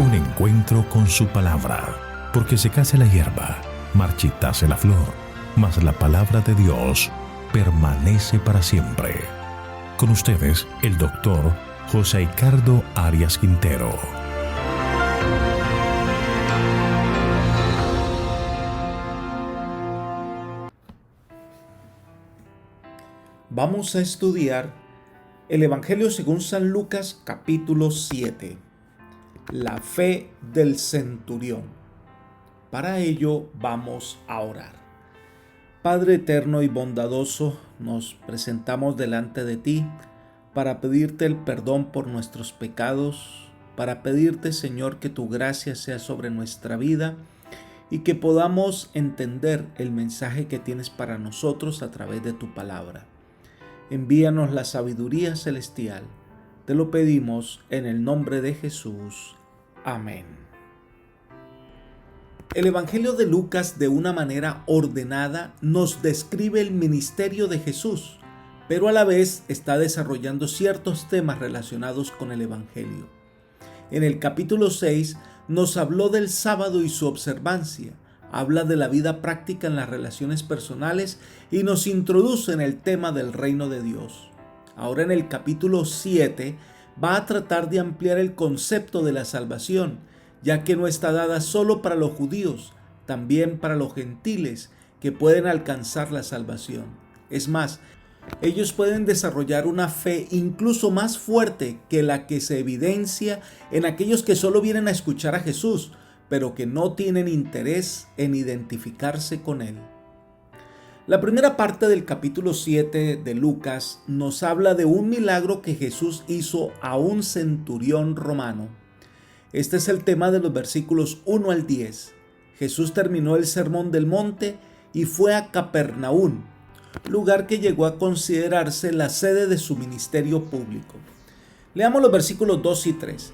Un encuentro con su palabra, porque secase la hierba, marchitase la flor, mas la palabra de Dios permanece para siempre. Con ustedes, el doctor José Ricardo Arias Quintero. Vamos a estudiar el Evangelio según San Lucas, capítulo 7. La fe del centurión. Para ello vamos a orar. Padre eterno y bondadoso, nos presentamos delante de ti para pedirte el perdón por nuestros pecados, para pedirte, Señor, que tu gracia sea sobre nuestra vida y que podamos entender el mensaje que tienes para nosotros a través de tu palabra. Envíanos la sabiduría celestial. Te lo pedimos en el nombre de Jesús. Amén. El Evangelio de Lucas, de una manera ordenada, nos describe el ministerio de Jesús, pero a la vez está desarrollando ciertos temas relacionados con el Evangelio. En el capítulo 6 nos habló del sábado y su observancia, habla de la vida práctica en las relaciones personales y nos introduce en el tema del reino de Dios. Ahora en el capítulo 7 va a tratar de ampliar el concepto de la salvación, ya que no está dada solo para los judíos, también para los gentiles que pueden alcanzar la salvación. Es más, ellos pueden desarrollar una fe incluso más fuerte que la que se evidencia en aquellos que solo vienen a escuchar a Jesús, pero que no tienen interés en identificarse con Él. La primera parte del capítulo 7 de Lucas nos habla de un milagro que Jesús hizo a un centurión romano. Este es el tema de los versículos 1 al 10. Jesús terminó el sermón del monte y fue a Capernaum, lugar que llegó a considerarse la sede de su ministerio público. Leamos los versículos 2 y 3.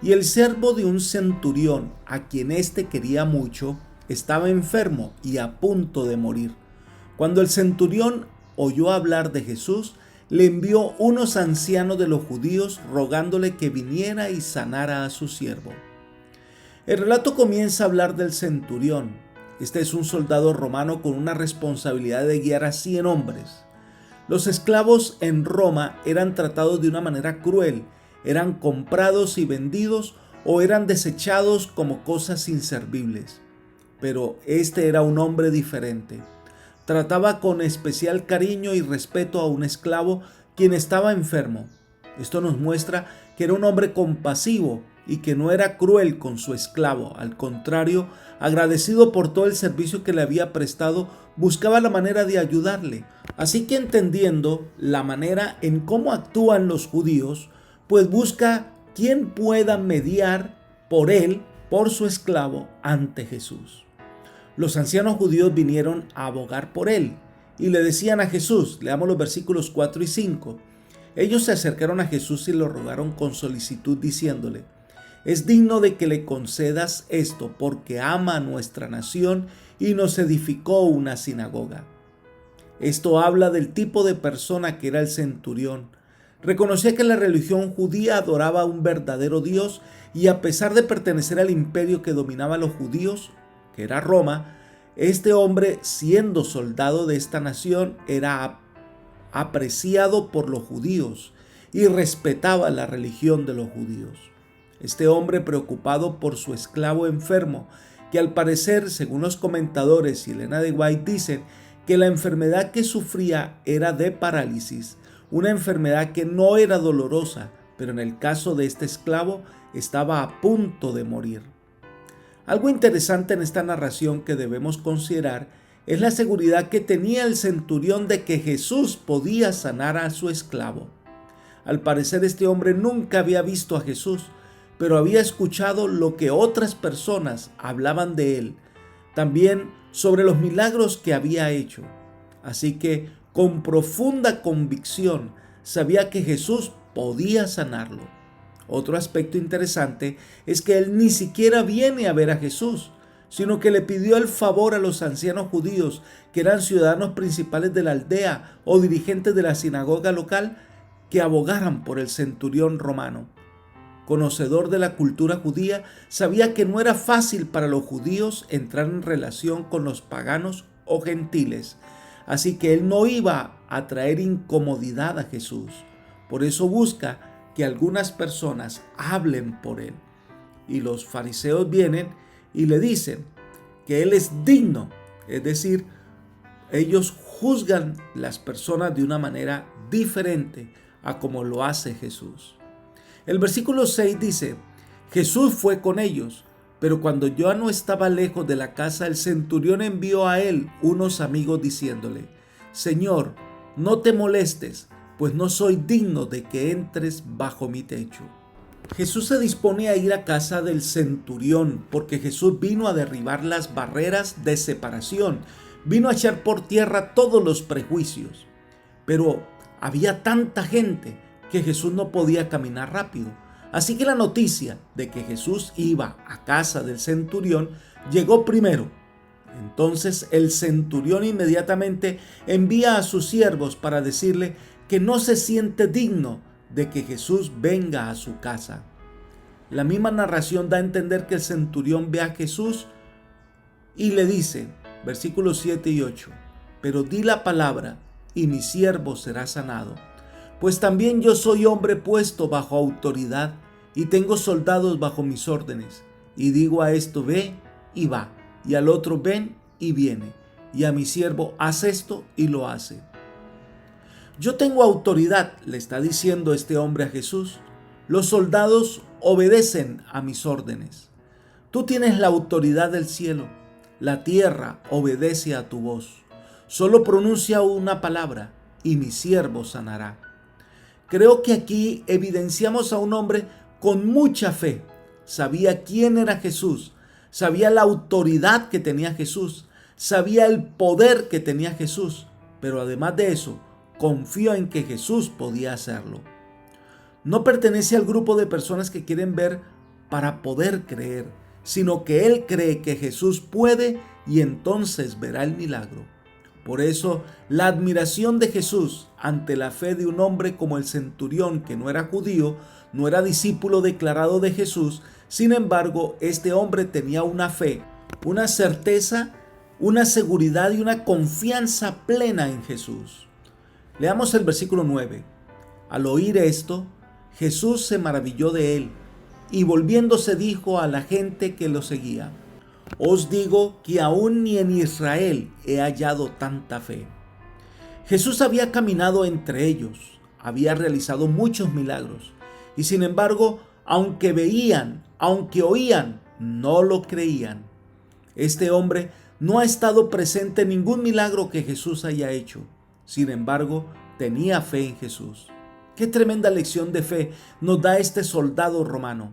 Y el siervo de un centurión, a quien éste quería mucho, estaba enfermo y a punto de morir. Cuando el centurión oyó hablar de Jesús, le envió unos ancianos de los judíos rogándole que viniera y sanara a su siervo. El relato comienza a hablar del centurión. Este es un soldado romano con una responsabilidad de guiar a 100 hombres. Los esclavos en Roma eran tratados de una manera cruel, eran comprados y vendidos o eran desechados como cosas inservibles. Pero este era un hombre diferente. Trataba con especial cariño y respeto a un esclavo quien estaba enfermo. Esto nos muestra que era un hombre compasivo y que no era cruel con su esclavo. Al contrario, agradecido por todo el servicio que le había prestado, buscaba la manera de ayudarle. Así que entendiendo la manera en cómo actúan los judíos, pues busca quien pueda mediar por él, por su esclavo, ante Jesús. Los ancianos judíos vinieron a abogar por él y le decían a Jesús, leamos los versículos 4 y 5, ellos se acercaron a Jesús y lo rogaron con solicitud diciéndole, es digno de que le concedas esto porque ama a nuestra nación y nos edificó una sinagoga. Esto habla del tipo de persona que era el centurión. Reconocía que la religión judía adoraba a un verdadero Dios y a pesar de pertenecer al imperio que dominaba a los judíos, que era Roma, este hombre, siendo soldado de esta nación, era apreciado por los judíos y respetaba la religión de los judíos. Este hombre, preocupado por su esclavo enfermo, que al parecer, según los comentadores y Elena de White dicen, que la enfermedad que sufría era de parálisis, una enfermedad que no era dolorosa, pero en el caso de este esclavo estaba a punto de morir. Algo interesante en esta narración que debemos considerar es la seguridad que tenía el centurión de que Jesús podía sanar a su esclavo. Al parecer este hombre nunca había visto a Jesús, pero había escuchado lo que otras personas hablaban de él, también sobre los milagros que había hecho. Así que con profunda convicción sabía que Jesús podía sanarlo. Otro aspecto interesante es que él ni siquiera viene a ver a Jesús, sino que le pidió el favor a los ancianos judíos, que eran ciudadanos principales de la aldea o dirigentes de la sinagoga local, que abogaran por el centurión romano. conocedor de la cultura judía, sabía que no era fácil para los judíos entrar en relación con los paganos o gentiles, así que él no iba a traer incomodidad a Jesús. Por eso busca que algunas personas hablen por él. Y los fariseos vienen y le dicen que él es digno, es decir, ellos juzgan las personas de una manera diferente a como lo hace Jesús. El versículo 6 dice: Jesús fue con ellos, pero cuando ya no estaba lejos de la casa, el centurión envió a él unos amigos diciéndole: Señor, no te molestes, pues no soy digno de que entres bajo mi techo. Jesús se dispone a ir a casa del centurión porque Jesús vino a derribar las barreras de separación, vino a echar por tierra todos los prejuicios. Pero había tanta gente que Jesús no podía caminar rápido. Así que la noticia de que Jesús iba a casa del centurión llegó primero. Entonces el centurión inmediatamente envía a sus siervos para decirle que no se siente digno de que Jesús venga a su casa. La misma narración da a entender que el centurión ve a Jesús y le dice, versículos 7 y 8, pero di la palabra y mi siervo será sanado, pues también yo soy hombre puesto bajo autoridad y tengo soldados bajo mis órdenes, y digo a esto ve y va, y al otro ven y viene, y a mi siervo haz esto y lo hace. Yo tengo autoridad, le está diciendo este hombre a Jesús. Los soldados obedecen a mis órdenes. Tú tienes la autoridad del cielo. La tierra obedece a tu voz. Solo pronuncia una palabra y mi siervo sanará. Creo que aquí evidenciamos a un hombre con mucha fe. Sabía quién era Jesús. Sabía la autoridad que tenía Jesús. Sabía el poder que tenía Jesús. Pero además de eso, confió en que Jesús podía hacerlo. No pertenece al grupo de personas que quieren ver para poder creer, sino que él cree que Jesús puede y entonces verá el milagro. Por eso, la admiración de Jesús ante la fe de un hombre como el centurión, que no era judío, no era discípulo declarado de Jesús. Sin embargo, este hombre tenía una fe, una certeza, una seguridad y una confianza plena en Jesús. Leamos el versículo 9. Al oír esto, Jesús se maravilló de él y volviéndose dijo a la gente que lo seguía: Os digo que aún ni en Israel he hallado tanta fe. Jesús había caminado entre ellos, había realizado muchos milagros y sin embargo, aunque veían, aunque oían, no lo creían. Este hombre no ha estado presente en ningún milagro que Jesús haya hecho. Sin embargo, tenía fe en Jesús. Qué tremenda lección de fe nos da este soldado romano.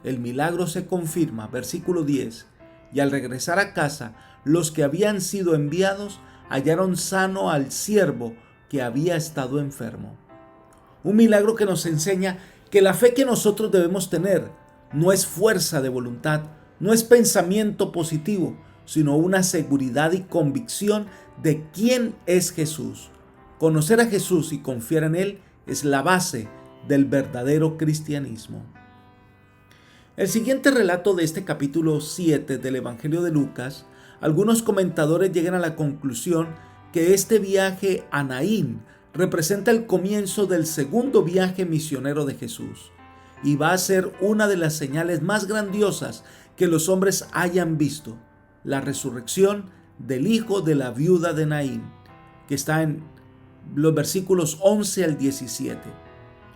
El milagro se confirma, versículo 10. Y al regresar a casa, los que habían sido enviados hallaron sano al siervo que había estado enfermo. Un milagro que nos enseña que la fe que nosotros debemos tener no es fuerza de voluntad, no es pensamiento positivo, sino una seguridad y convicción de quién es Jesús. Conocer a Jesús y confiar en Él es la base del verdadero cristianismo. El siguiente relato de este capítulo 7 del Evangelio de Lucas, algunos comentadores llegan a la conclusión que este viaje a Naín representa el comienzo del segundo viaje misionero de Jesús y va a ser una de las señales más grandiosas que los hombres hayan visto, la resurrección del hijo de la viuda de Naín, que está en los versículos 11 al 17.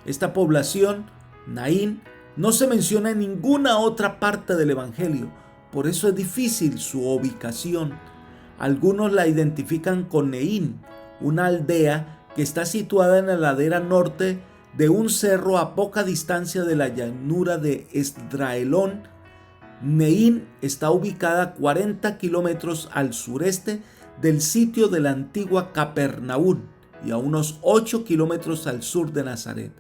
Esta población, Naín, no se menciona en ninguna otra parte del Evangelio, por eso es difícil su ubicación. Algunos la identifican con Neín, una aldea que está situada en la ladera norte de un cerro a poca distancia de la llanura de Esdraelón. Neín está ubicada a 40 kilómetros al sureste del sitio de la antigua Capernaum y a unos 8 kilómetros al sur de Nazaret.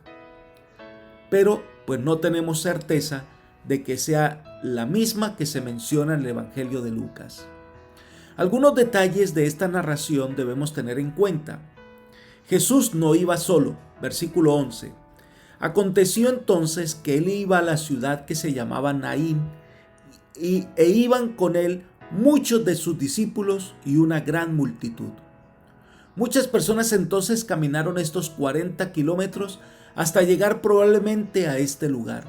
Pero pues no tenemos certeza de que sea la misma que se menciona en el Evangelio de Lucas. Algunos detalles de esta narración debemos tener en cuenta. Jesús no iba solo, versículo 11. Aconteció entonces que él iba a la ciudad que se llamaba Naín, e iban con él muchos de sus discípulos y una gran multitud. Muchas personas entonces caminaron estos 40 kilómetros hasta llegar probablemente a este lugar.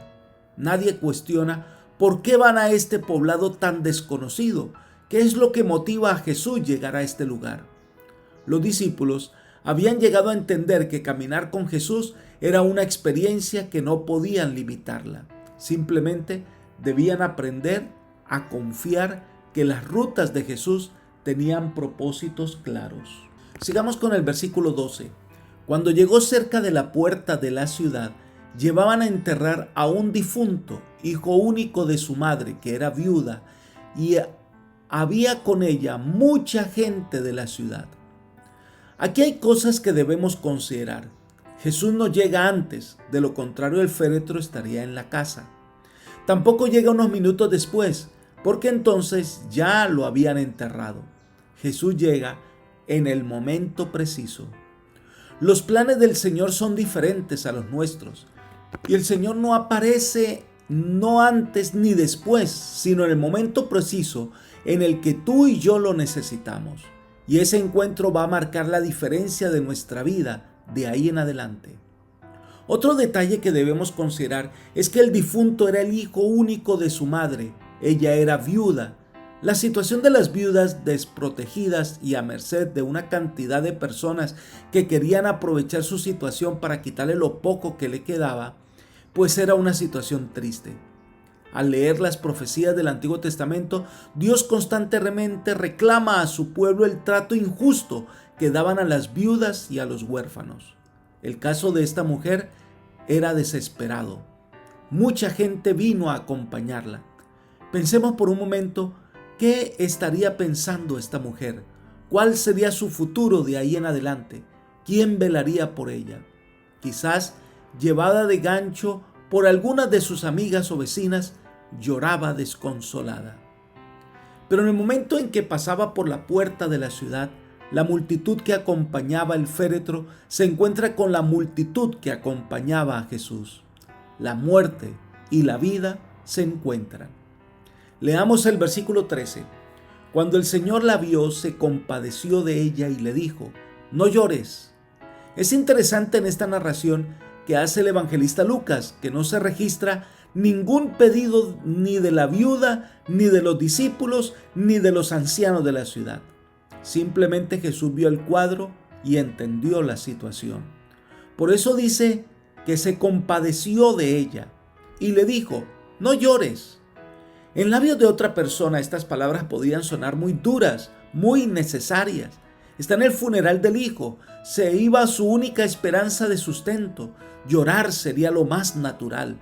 Nadie cuestiona por qué van a este poblado tan desconocido. ¿Qué es lo que motiva a Jesús llegar a este lugar? Los discípulos habían llegado a entender que caminar con Jesús era una experiencia que no podían limitarla. Simplemente debían aprender a confiar que las rutas de Jesús tenían propósitos claros. Sigamos con el versículo 12. Cuando llegó cerca de la puerta de la ciudad, llevaban a enterrar a un difunto, hijo único de su madre, que era viuda, y había con ella mucha gente de la ciudad. Aquí hay cosas que debemos considerar. Jesús no llega antes, de lo contrario el féretro estaría en la casa. Tampoco llega unos minutos después, porque entonces ya lo habían enterrado. Jesús llega en el momento preciso. Los planes del Señor son diferentes a los nuestros, y el Señor no aparece no antes ni después, sino en el momento preciso en el que tú y yo lo necesitamos. Y ese encuentro va a marcar la diferencia de nuestra vida de ahí en adelante. Otro detalle que debemos considerar es que el difunto era el hijo único de su madre. Ella era viuda. La situación de las viudas desprotegidas y a merced de una cantidad de personas que querían aprovechar su situación para quitarle lo poco que le quedaba, pues era una situación triste. Al leer las profecías del Antiguo Testamento, Dios constantemente reclama a su pueblo el trato injusto que daban a las viudas y a los huérfanos. El caso de esta mujer era desesperado. Mucha gente vino a acompañarla. Pensemos por un momento, ¿qué estaría pensando esta mujer? ¿Cuál sería su futuro de ahí en adelante? ¿Quién velaría por ella? Quizás, llevada de gancho por algunas de sus amigas o vecinas, lloraba desconsolada. Pero en el momento en que pasaba por la puerta de la ciudad, la multitud que acompañaba el féretro se encuentra con la multitud que acompañaba a Jesús. La muerte y la vida se encuentran. Leamos el versículo 13. Cuando el Señor la vio, se compadeció de ella y le dijo: no llores. Es interesante en esta narración que hace el evangelista Lucas, que no se registra ningún pedido ni de la viuda, ni de los discípulos, ni de los ancianos de la ciudad. Simplemente Jesús vio el cuadro y entendió la situación. Por eso dice que se compadeció de ella y le dijo: no llores. En labios de otra persona estas palabras podrían sonar muy duras, muy innecesarias. Está en el funeral del hijo, se iba su única esperanza de sustento. Llorar sería lo más natural.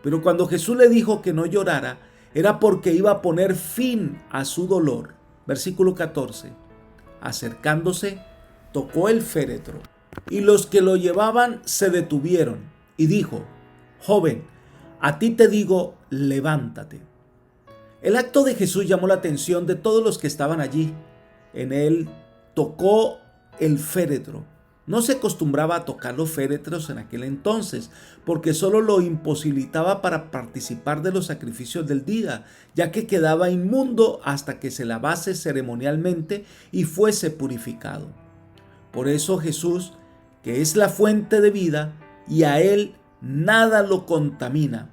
Pero cuando Jesús le dijo que no llorara, era porque iba a poner fin a su dolor. Versículo 14. Acercándose, tocó el féretro, y los que lo llevaban se detuvieron, y dijo: joven, a ti te digo, levántate. El acto de Jesús llamó la atención de todos los que estaban allí. En él tocó el féretro. No se acostumbraba a tocar los féretros en aquel entonces, porque solo lo imposibilitaba para participar de los sacrificios del día, ya que quedaba inmundo hasta que se lavase ceremonialmente y fuese purificado. Por eso Jesús, que es la fuente de vida, y a él nada lo contamina.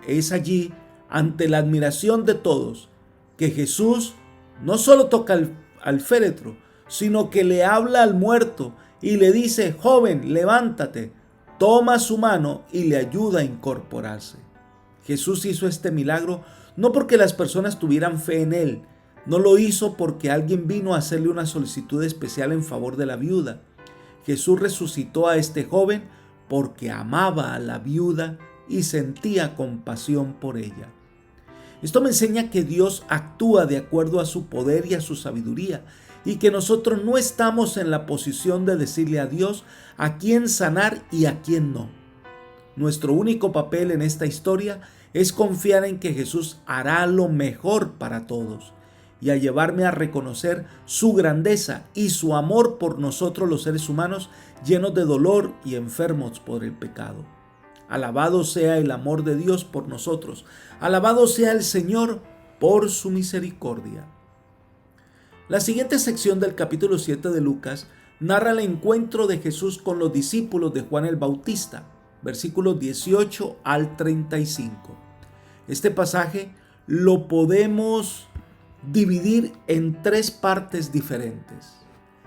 Es allí, ante la admiración de todos, que Jesús no solo toca al féretro, sino que le habla al muerto y le dice: joven, levántate, toma su mano y le ayuda a incorporarse. Jesús hizo este milagro no porque las personas tuvieran fe en él, no lo hizo porque alguien vino a hacerle una solicitud especial en favor de la viuda. Jesús resucitó a este joven porque amaba a la viuda y sentía compasión por ella. Esto me enseña que Dios actúa de acuerdo a su poder y a su sabiduría, y que nosotros no estamos en la posición de decirle a Dios a quién sanar y a quién no. Nuestro único papel en esta historia es confiar en que Jesús hará lo mejor para todos. y a llevarme a reconocer su grandeza y su amor por nosotros los seres humanos llenos de dolor y enfermos por el pecado. Alabado sea el amor de Dios por nosotros. Alabado sea el Señor por su misericordia. La siguiente sección del capítulo 7 de Lucas narra el encuentro de Jesús con los discípulos de Juan el Bautista, versículos 18 al 35. Este pasaje lo podemos dividir en tres partes diferentes.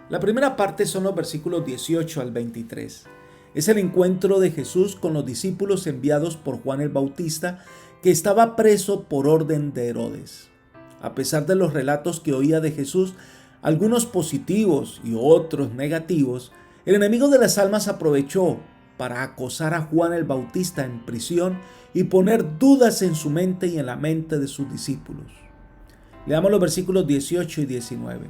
La primera parte son los versículos 18 al 23. Es el encuentro de Jesús con los discípulos enviados por Juan el Bautista, que estaba preso por orden de Herodes. A pesar de los relatos que oía de Jesús, algunos positivos y otros negativos, el enemigo de las almas aprovechó para acosar a Juan el Bautista en prisión y poner dudas en su mente y en la mente de sus discípulos. Leamos los versículos 18 y 19.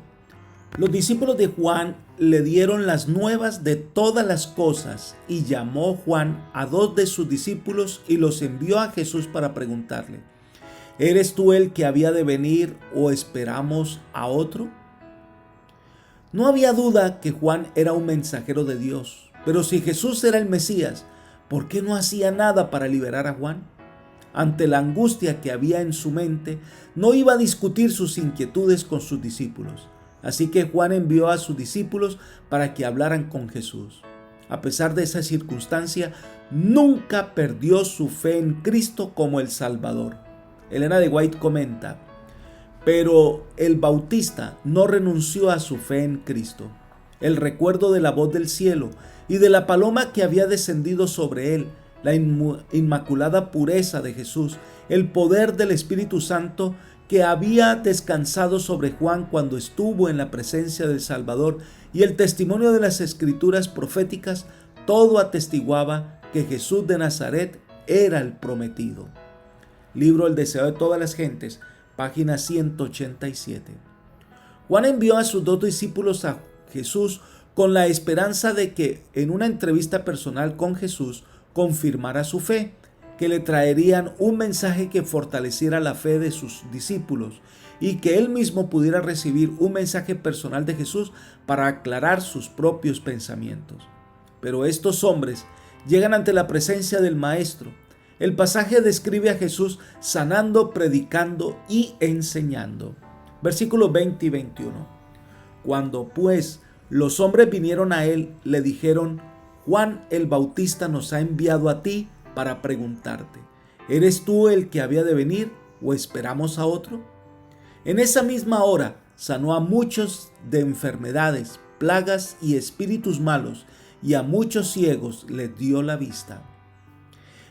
Los discípulos de Juan le dieron las nuevas de todas las cosas y llamó Juan a 2 de sus discípulos y los envió a Jesús para preguntarle: ¿eres tú el que había de venir o esperamos a otro? No había duda que Juan era un mensajero de Dios, pero si Jesús era el Mesías, ¿por qué no hacía nada para liberar a Juan? Ante la angustia que había en su mente, no iba a discutir sus inquietudes con sus discípulos. Así que Juan envió a sus discípulos para que hablaran con Jesús. A pesar de esa circunstancia, nunca perdió su fe en Cristo como el Salvador. Elena de White comenta: pero el Bautista no renunció a su fe en Cristo. El recuerdo de la voz del cielo y de la paloma que había descendido sobre él, la inmaculada pureza de Jesús, el poder del Espíritu Santo que había descansado sobre Juan cuando estuvo en la presencia del Salvador, y el testimonio de las Escrituras proféticas, todo atestiguaba que Jesús de Nazaret era el prometido. Libro El deseo de todas las gentes, página 187. Juan envió a sus 2 discípulos a Jesús con la esperanza de que en una entrevista personal con Jesús confirmara su fe, que le traerían un mensaje que fortaleciera la fe de sus discípulos y que él mismo pudiera recibir un mensaje personal de Jesús para aclarar sus propios pensamientos. Pero estos hombres llegan ante la presencia del Maestro. El pasaje describe a Jesús sanando, predicando y enseñando. Versículos 20 y 21. Cuando pues los hombres vinieron a él, le dijeron: Juan el Bautista nos ha enviado a ti para preguntarte: ¿eres tú el que había de venir o esperamos a otro? En esa misma hora sanó a muchos de enfermedades, plagas y espíritus malos, y a muchos ciegos les dio la vista.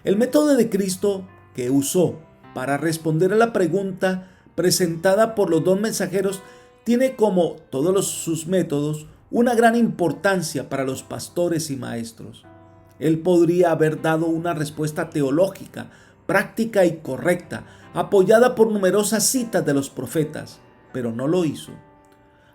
El método de Cristo que usó para responder a la pregunta presentada por los 2 mensajeros tiene, como todos sus métodos, una gran importancia para los pastores y maestros. Él podría haber dado una respuesta teológica, práctica y correcta, apoyada por numerosas citas de los profetas, pero no lo hizo.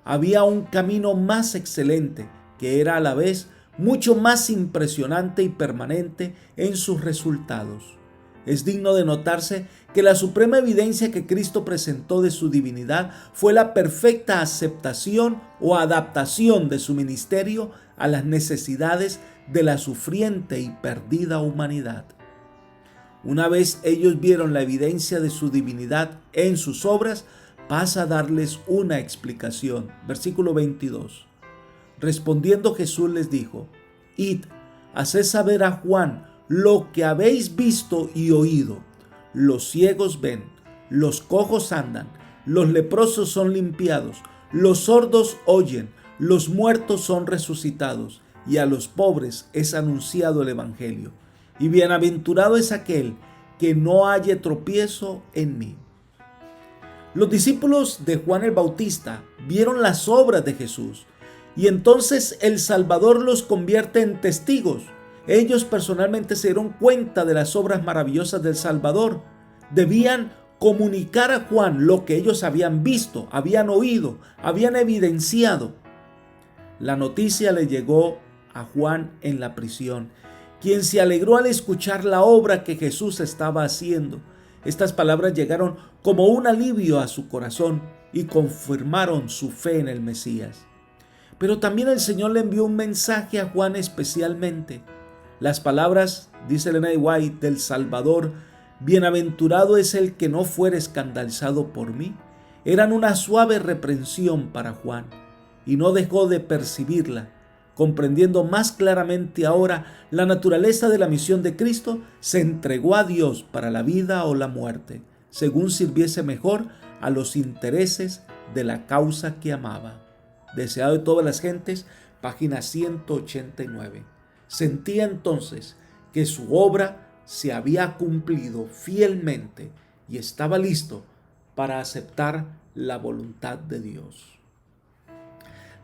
Había un camino más excelente, que era a la vez mucho más impresionante y permanente en sus resultados. Es digno de notarse que la suprema evidencia que Cristo presentó de su divinidad fue la perfecta aceptación o adaptación de su ministerio a las necesidades de la sufriente y perdida humanidad. Una vez ellos vieron la evidencia de su divinidad en sus obras, pasa a darles una explicación. Versículo 22. Respondiendo Jesús les dijo: Id, haced saber a Juan lo que habéis visto y oído. Los ciegos ven, los cojos andan, los leprosos son limpiados, los sordos oyen, los muertos son resucitados, y a los pobres es anunciado el Evangelio. Y bienaventurado es aquel que no halle tropiezo en mí. Los discípulos de Juan el Bautista vieron las obras de Jesús, y entonces el Salvador los convierte en testigos. Ellos personalmente se dieron cuenta de las obras maravillosas del Salvador. Debían comunicar a Juan lo que ellos habían visto, habían oído, habían evidenciado. La noticia le llegó a Juan en la prisión, quien se alegró al escuchar la obra que Jesús estaba haciendo. Estas palabras llegaron como un alivio a su corazón, y confirmaron su fe en el Mesías. Pero también el Señor le envió un mensaje a Juan especialmente. Las palabras, dice Ellen G. White, del Salvador: "Bienaventurado es el que no fuere escandalizado por mí", eran una suave reprensión para Juan, y no dejó de percibirla. Comprendiendo más claramente ahora la naturaleza de la misión de Cristo, se entregó a Dios para la vida o la muerte, según sirviese mejor a los intereses de la causa que amaba. Deseado de todas las gentes, página 189. Sentía entonces que su obra se había cumplido fielmente y estaba listo para aceptar la voluntad de Dios.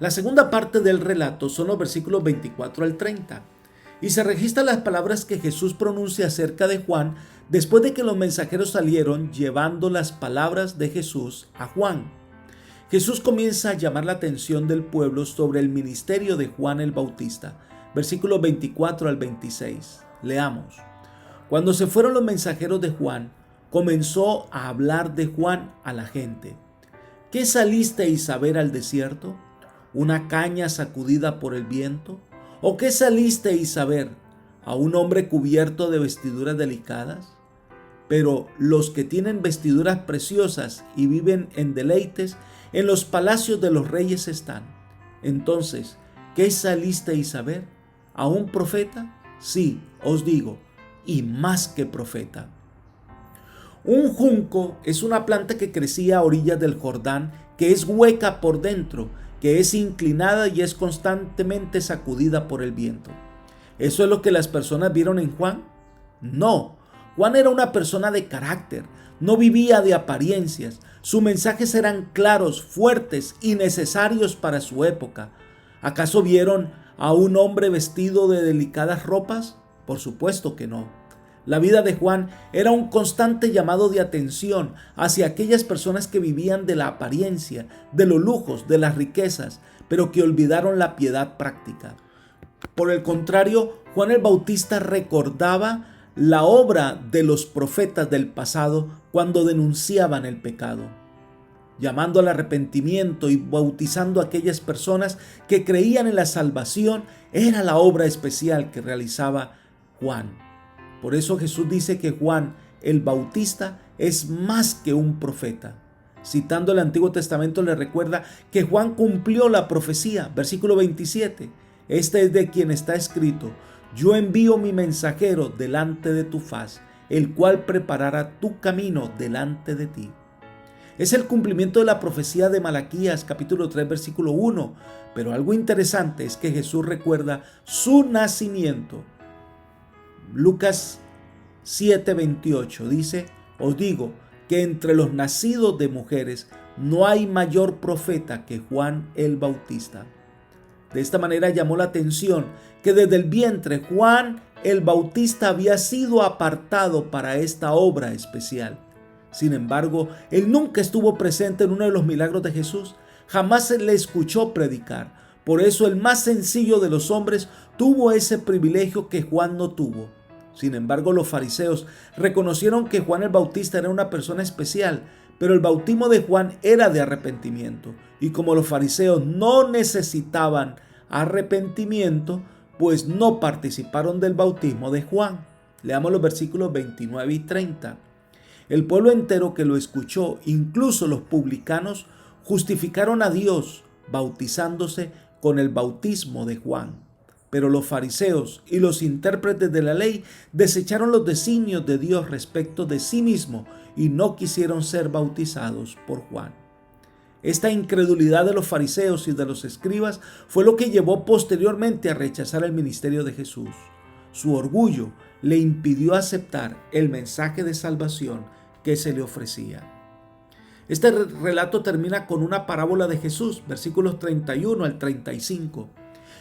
La segunda parte del relato son los versículos 24 al 30, y se registran las palabras que Jesús pronuncia acerca de Juan después de que los mensajeros salieron llevando las palabras de Jesús a Juan. Jesús comienza a llamar la atención del pueblo sobre el ministerio de Juan el Bautista, versículos 24 al 26. Leamos. Cuando se fueron los mensajeros de Juan, comenzó a hablar de Juan a la gente. ¿Qué salisteis a ver al desierto? ¿Una caña sacudida por el viento? ¿O qué salisteis a ver? ¿A un hombre cubierto de vestiduras delicadas? Pero los que tienen vestiduras preciosas y viven en deleites, en los palacios de los reyes están. Entonces, ¿qué salisteis a ver? ¿A un profeta? Sí, os digo, y más que profeta. Un junco es una planta que crecía a orillas del Jordán, que es hueca por dentro, que es inclinada y es constantemente sacudida por el viento. ¿Eso es lo que las personas vieron en Juan? No, Juan era una persona de carácter, no vivía de apariencias. Sus mensajes eran claros, fuertes y necesarios para su época. ¿Acaso vieron a un hombre vestido de delicadas ropas? Por supuesto que no. La vida de Juan era un constante llamado de atención hacia aquellas personas que vivían de la apariencia, de los lujos, de las riquezas, pero que olvidaron la piedad práctica. Por el contrario, Juan el Bautista recordaba la obra de los profetas del pasado cuando denunciaban el pecado, llamando al arrepentimiento y bautizando a aquellas personas que creían en la salvación. Era la obra especial que realizaba Juan. Por eso Jesús dice que Juan el Bautista es más que un profeta. Citando el Antiguo Testamento, le recuerda que Juan cumplió la profecía. Versículo 27. Este es de quien está escrito: yo envío mi mensajero delante de tu faz, el cual preparará tu camino delante de ti. Es el cumplimiento de la profecía de Malaquías capítulo 3 versículo 1. Pero algo interesante es que Jesús recuerda su nacimiento. Lucas 7:28 dice: os digo que entre los nacidos de mujeres no hay mayor profeta que Juan el Bautista. De esta manera llamó la atención que desde el vientre Juan el Bautista había sido apartado para esta obra especial. Sin embargo, él nunca estuvo presente en uno de los milagros de Jesús. Jamás se le escuchó predicar. Por eso el más sencillo de los hombres tuvo ese privilegio que Juan no tuvo. Sin embargo, los fariseos reconocieron que Juan el Bautista era una persona especial, pero el bautismo de Juan era de arrepentimiento. Y como los fariseos no necesitaban arrepentimiento, pues no participaron del bautismo de Juan. Leamos los versículos 29 y 30. El pueblo entero que lo escuchó, incluso los publicanos, justificaron a Dios bautizándose con el bautismo de Juan. Pero los fariseos y los intérpretes de la ley desecharon los designios de Dios respecto de sí mismo y no quisieron ser bautizados por Juan. Esta incredulidad de los fariseos y de los escribas fue lo que llevó posteriormente a rechazar el ministerio de Jesús. Su orgullo le impidió aceptar el mensaje de salvación que se le ofrecía. Este relato termina con una parábola de Jesús, versículos 31 al 35.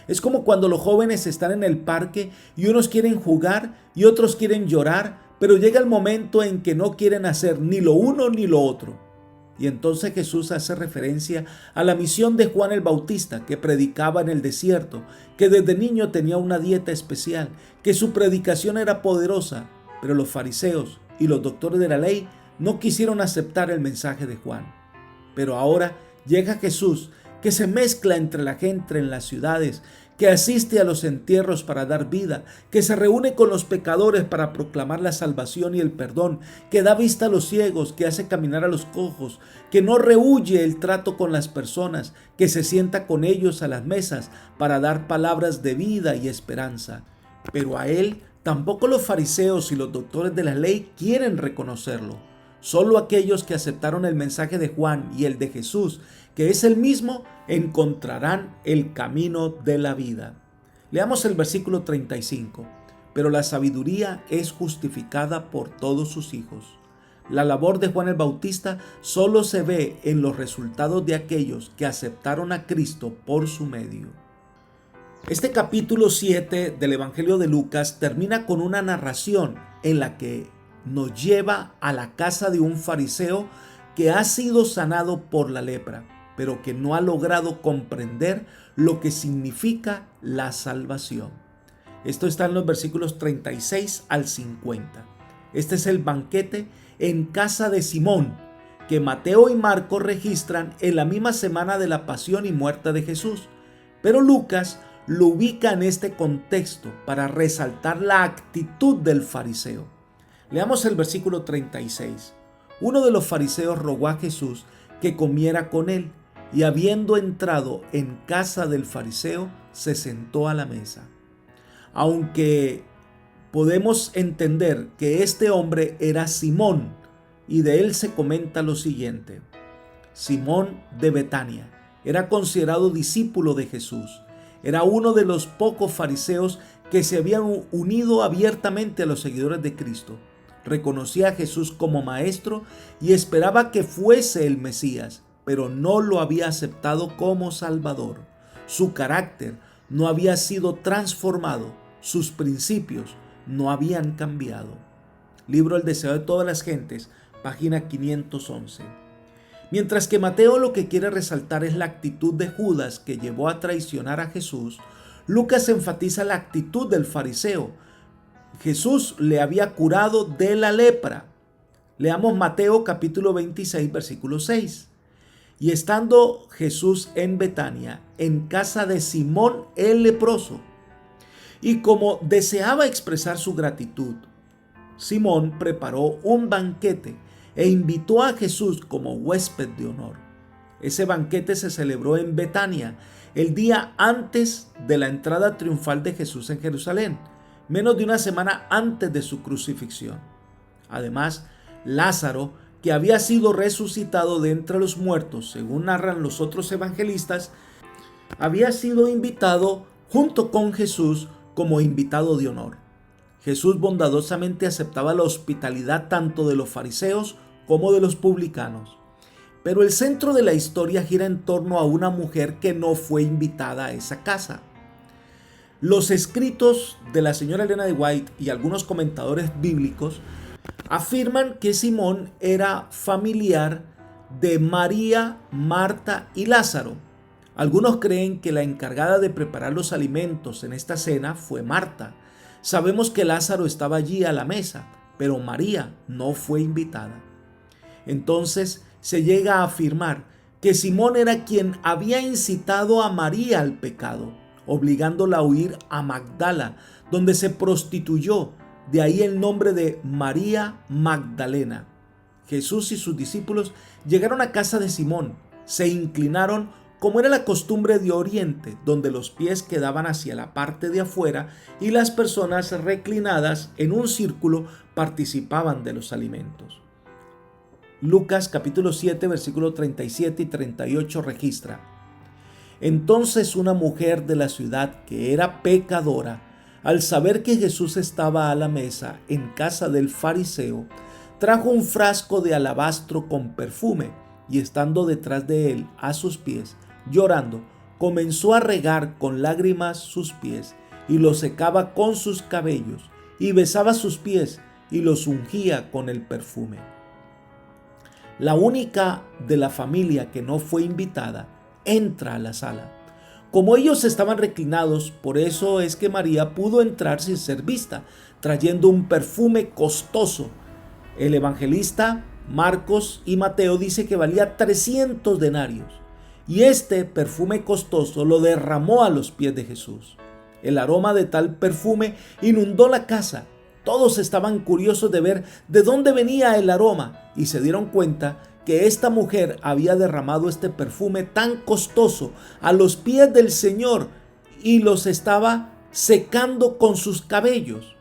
Es como cuando los jóvenes están en el parque y unos quieren jugar y otros quieren llorar, pero llega el momento en que no quieren hacer ni lo uno ni lo otro. Y entonces Jesús hace referencia a la misión de Juan el Bautista, que predicaba en el desierto, que desde niño tenía una dieta especial, que su predicación era poderosa, pero los fariseos y los doctores de la ley no quisieron aceptar el mensaje de Juan. Pero ahora llega Jesús, que se mezcla entre la gente en las ciudades, que asiste a los entierros para dar vida, que se reúne con los pecadores para proclamar la salvación y el perdón, que da vista a los ciegos, que hace caminar a los cojos, que no rehúye el trato con las personas, que se sienta con ellos a las mesas para dar palabras de vida y esperanza. Pero a él tampoco los fariseos y los doctores de la ley quieren reconocerlo. Solo aquellos que aceptaron el mensaje de Juan y el de Jesús, que es el mismo, encontrarán el camino de la vida. Leamos el versículo 35. Pero la sabiduría es justificada por todos sus hijos. La labor de Juan el Bautista solo se ve en los resultados de aquellos que aceptaron a Cristo por su medio. Este capítulo 7 del Evangelio de Lucas termina con una narración en la que nos lleva a la casa de un fariseo que ha sido sanado por la lepra, pero que no ha logrado comprender lo que significa la salvación. Esto está en los versículos 36 al 50. Este es el banquete en casa de Simón, que Mateo y Marcos registran en la misma semana de la pasión y muerte de Jesús. Pero Lucas lo ubica en este contexto para resaltar la actitud del fariseo. Leamos el versículo 36. Uno de los fariseos rogó a Jesús que comiera con él, y habiendo entrado en casa del fariseo, se sentó a la mesa. Aunque podemos entender que este hombre era Simón, y de él se comenta lo siguiente. Simón de Betania era considerado discípulo de Jesús. Era uno de los pocos fariseos que se habían unido abiertamente a los seguidores de Cristo. Reconocía a Jesús como maestro y esperaba que fuese el Mesías, pero no lo había aceptado como Salvador. Su carácter no había sido transformado, sus principios no habían cambiado. Libro El deseo de todas las gentes, página 511. Mientras que Mateo lo que quiere resaltar es la actitud de Judas que llevó a traicionar a Jesús, Lucas enfatiza la actitud del fariseo. Jesús le había curado de la lepra. Leamos Mateo capítulo 26, versículo 6. Y estando Jesús en Betania, en casa de Simón el leproso, y como deseaba expresar su gratitud, Simón preparó un banquete e invitó a Jesús como huésped de honor. Ese banquete se celebró en Betania, el día antes de la entrada triunfal de Jesús en Jerusalén, menos de una semana antes de su crucifixión. Además, Lázaro, que había sido resucitado de entre los muertos, según narran los otros evangelistas, había sido invitado junto con Jesús como invitado de honor. Jesús bondadosamente aceptaba la hospitalidad tanto de los fariseos como de los publicanos. Pero el centro de la historia gira en torno a una mujer que no fue invitada a esa casa. Los escritos de la señora Elena de White y algunos comentadores bíblicos afirman que Simón era familiar de María, Marta y Lázaro. Algunos creen que la encargada de preparar los alimentos en esta cena fue Marta. Sabemos que Lázaro estaba allí a la mesa, pero María no fue invitada. Entonces se llega a afirmar que Simón era quien había incitado a María al pecado, obligándola a huir a Magdala, donde se prostituyó. De ahí el nombre de María Magdalena. Jesús y sus discípulos llegaron a casa de Simón, se inclinaron como era la costumbre de Oriente, donde los pies quedaban hacia la parte de afuera y las personas reclinadas en un círculo participaban de los alimentos. Lucas capítulo 7, versículos 37 y 38 registra: Entonces una mujer de la ciudad que era pecadora, al saber que Jesús estaba a la mesa en casa del fariseo, trajo un frasco de alabastro con perfume y estando detrás de él a sus pies, llorando, comenzó a regar con lágrimas sus pies y los secaba con sus cabellos y besaba sus pies y los ungía con el perfume. La única de la familia que no fue invitada entra a la sala. Como ellos estaban reclinados, por eso es que María pudo entrar sin ser vista, trayendo un perfume costoso. El evangelista Marcos y Mateo dice que valía 300 denarios. Y este perfume costoso lo derramó a los pies de Jesús. El aroma de tal perfume inundó la casa. Todos estaban curiosos de ver de dónde venía el aroma y se dieron cuenta que esta mujer había derramado este perfume tan costoso a los pies del Señor y los estaba secando con sus cabellos.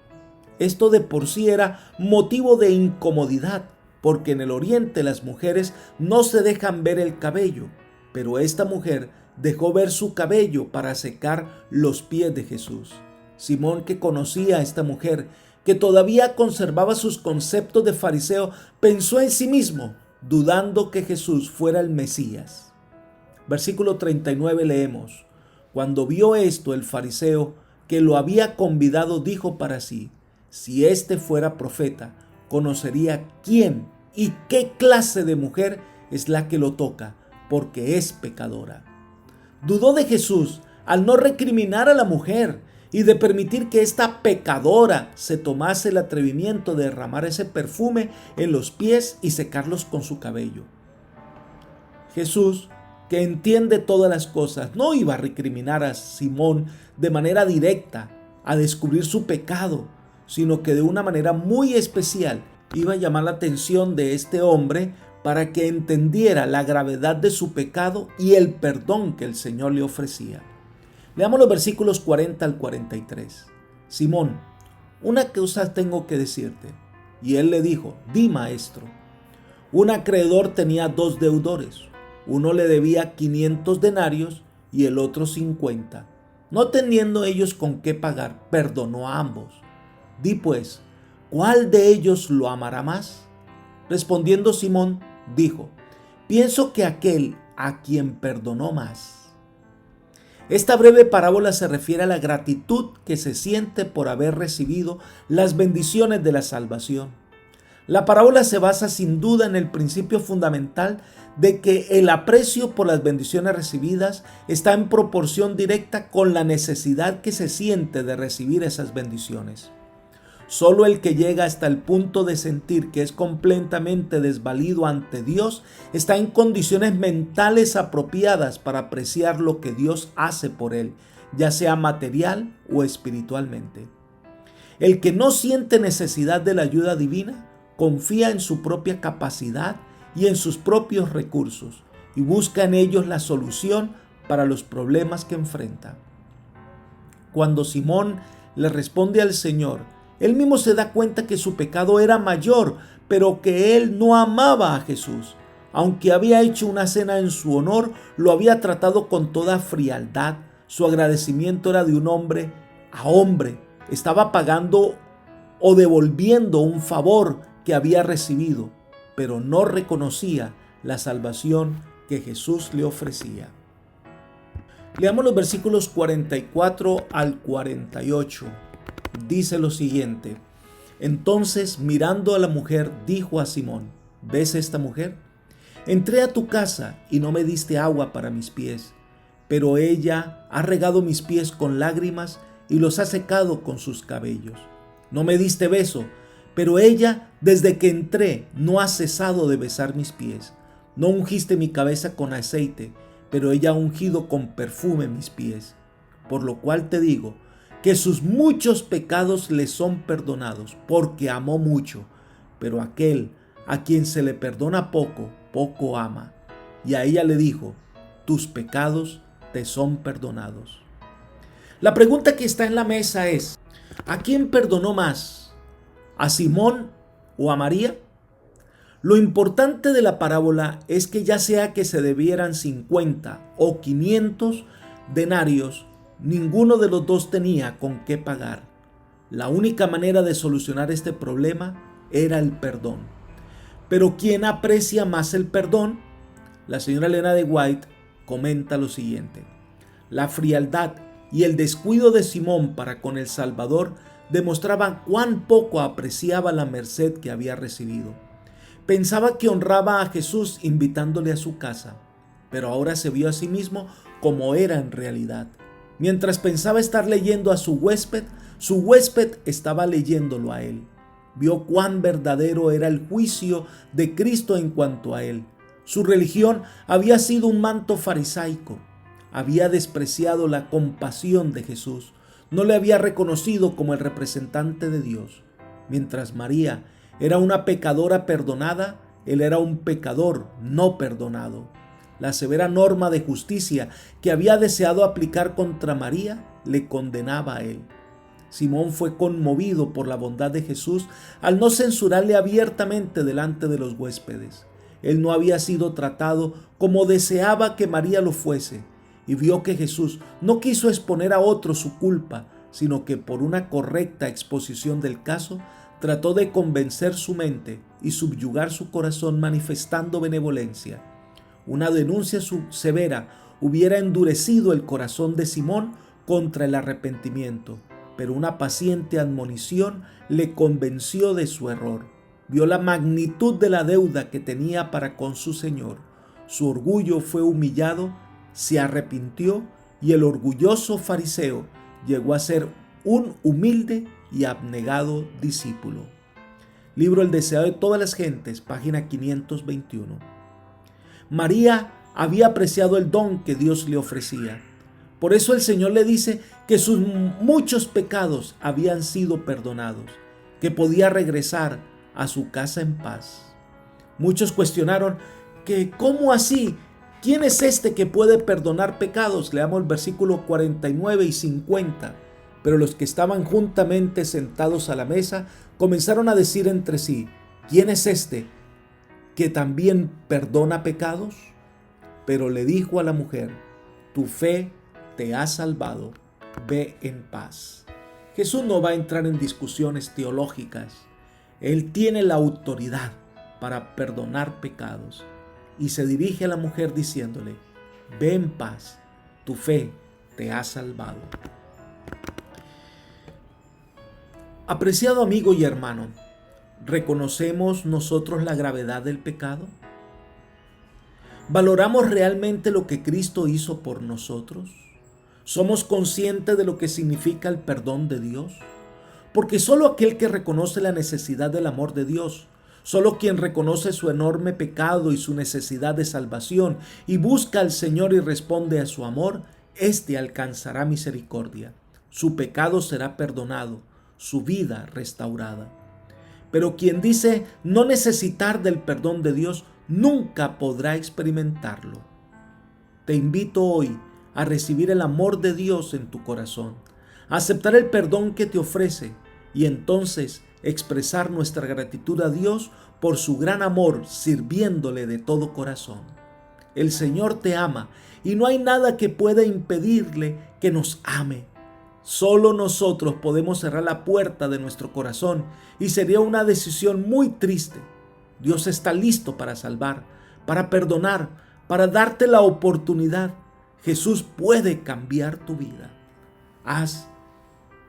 Esto de por sí era motivo de incomodidad, porque en el oriente las mujeres no se dejan ver el cabello, pero esta mujer dejó ver su cabello para secar los pies de Jesús. Simón, que conocía a esta mujer, que todavía conservaba sus conceptos de fariseo, pensó en sí mismo, dudando que Jesús fuera el Mesías. Versículo 39 leemos: Cuando vio esto, el fariseo que lo había convidado dijo para sí: si este fuera profeta, conocería quién y qué clase de mujer es la que lo toca, porque es pecadora. Dudó de Jesús al no recriminar a la mujer y de permitir que esta pecadora se tomase el atrevimiento de derramar ese perfume en los pies y secarlos con su cabello. Jesús, que entiende todas las cosas, no iba a recriminar a Simón de manera directa a descubrir su pecado, sino que de una manera muy especial iba a llamar la atención de este hombre para que entendiera la gravedad de su pecado y el perdón que el Señor le ofrecía. Leamos los versículos 40 al 43. Simón: una cosa tengo que decirte. Y él le dijo: di, maestro. Un acreedor tenía 2 deudores. Uno le debía 500 denarios y el otro 50. No teniendo ellos con qué pagar, perdonó a ambos. Di pues, ¿cuál de ellos lo amará más? Respondiendo Simón, dijo: pienso que aquel a quien perdonó más. Esta breve parábola se refiere a la gratitud que se siente por haber recibido las bendiciones de la salvación. La parábola se basa sin duda en el principio fundamental de que el aprecio por las bendiciones recibidas está en proporción directa con la necesidad que se siente de recibir esas bendiciones. Solo el que llega hasta el punto de sentir que es completamente desvalido ante Dios está en condiciones mentales apropiadas para apreciar lo que Dios hace por él, ya sea material o espiritualmente. El que no siente necesidad de la ayuda divina confía en su propia capacidad y en sus propios recursos y busca en ellos la solución para los problemas que enfrenta. Cuando Simón le responde al Señor, él mismo se da cuenta que su pecado era mayor, pero que él no amaba a Jesús. Aunque había hecho una cena en su honor, lo había tratado con toda frialdad. Su agradecimiento era de un hombre a hombre. Estaba pagando o devolviendo un favor que había recibido, pero no reconocía la salvación que Jesús le ofrecía. Leamos los versículos 44 al 48. Dice lo siguiente: entonces, mirando a la mujer, dijo a Simón: ¿ves esta mujer? Entré a tu casa y no me diste agua para mis pies, pero ella ha regado mis pies con lágrimas y los ha secado con sus cabellos. No me diste beso, pero ella, desde que entré, no ha cesado de besar mis pies. No ungiste mi cabeza con aceite, pero ella ha ungido con perfume mis pies. Por lo cual te digo que sus muchos pecados le son perdonados, porque amó mucho. Pero aquel a quien se le perdona poco, poco ama. Y a ella le dijo: tus pecados te son perdonados. La pregunta que está en la mesa es: ¿a quién perdonó más? ¿A Simón o a María? Lo importante de la parábola es que ya sea que se debieran 50 o 500 denarios, ninguno de los dos tenía con qué pagar. La única manera de solucionar este problema era el perdón. Pero ¿quién aprecia más el perdón? La señora Elena de White comenta lo siguiente: la frialdad y el descuido de Simón para con el Salvador demostraban cuán poco apreciaba la merced que había recibido. Pensaba que honraba a Jesús invitándole a su casa, pero ahora se vio a sí mismo como era en realidad. Mientras pensaba estar leyendo a su huésped estaba leyéndolo a él. vio cuán verdadero era el juicio de Cristo en cuanto a él. Su religión había sido un manto farisaico. Había despreciado la compasión de Jesús. No le había reconocido como el representante de Dios. Mientras María era una pecadora perdonada, él era un pecador no perdonado. La severa norma de justicia que había deseado aplicar contra María le condenaba a él. Simón fue conmovido por la bondad de Jesús al no censurarle abiertamente delante de los huéspedes. Él no había sido tratado como deseaba que María lo fuese, y vio que Jesús no quiso exponer a otros su culpa, sino que por una correcta exposición del caso, trató de convencer su mente y subyugar su corazón manifestando benevolencia. Una denuncia severa hubiera endurecido el corazón de Simón contra el arrepentimiento, pero una paciente admonición le convenció de su error. Vio la magnitud de la deuda que tenía para con su Señor. Su orgullo fue humillado, se arrepintió y el orgulloso fariseo llegó a ser un humilde y abnegado discípulo. Libro El deseo de todas las gentes, página 521. María había apreciado el don que Dios le ofrecía. Por eso el Señor le dice que sus muchos pecados habían sido perdonados, que podía regresar a su casa en paz. Muchos cuestionaron que ¿cómo así? ¿Quién es este que puede perdonar pecados? Leamos el versículo 49 y 50. Pero los que estaban juntamente sentados a la mesa comenzaron a decir entre sí, ¿quién es este que también perdona pecados? Pero le dijo a la mujer, tu fe te ha salvado, ve en paz. Jesús no va a entrar en discusiones teológicas. Él tiene la autoridad para perdonar pecados y se dirige a la mujer diciéndole, ve en paz, tu fe te ha salvado. Apreciado amigo y hermano, ¿reconocemos nosotros la gravedad del pecado? ¿Valoramos realmente lo que Cristo hizo por nosotros? ¿Somos conscientes de lo que significa el perdón de Dios? Porque solo aquel que reconoce la necesidad del amor de Dios, solo quien reconoce su enorme pecado y su necesidad de salvación y busca al Señor y responde a su amor, éste alcanzará misericordia. Su pecado será perdonado, su vida restaurada. Pero quien dice no necesitar del perdón de Dios, nunca podrá experimentarlo. Te invito hoy a recibir el amor de Dios en tu corazón, a aceptar el perdón que te ofrece y entonces expresar nuestra gratitud a Dios por su gran amor, sirviéndole de todo corazón. El Señor te ama y no hay nada que pueda impedirle que nos ame. Solo nosotros podemos cerrar la puerta de nuestro corazón y sería una decisión muy triste. Dios está listo para salvar, para perdonar, para darte la oportunidad. Jesús puede cambiar tu vida. Haz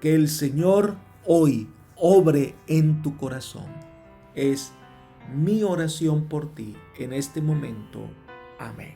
que el Señor hoy obre en tu corazón. Es mi oración por ti en este momento. Amén.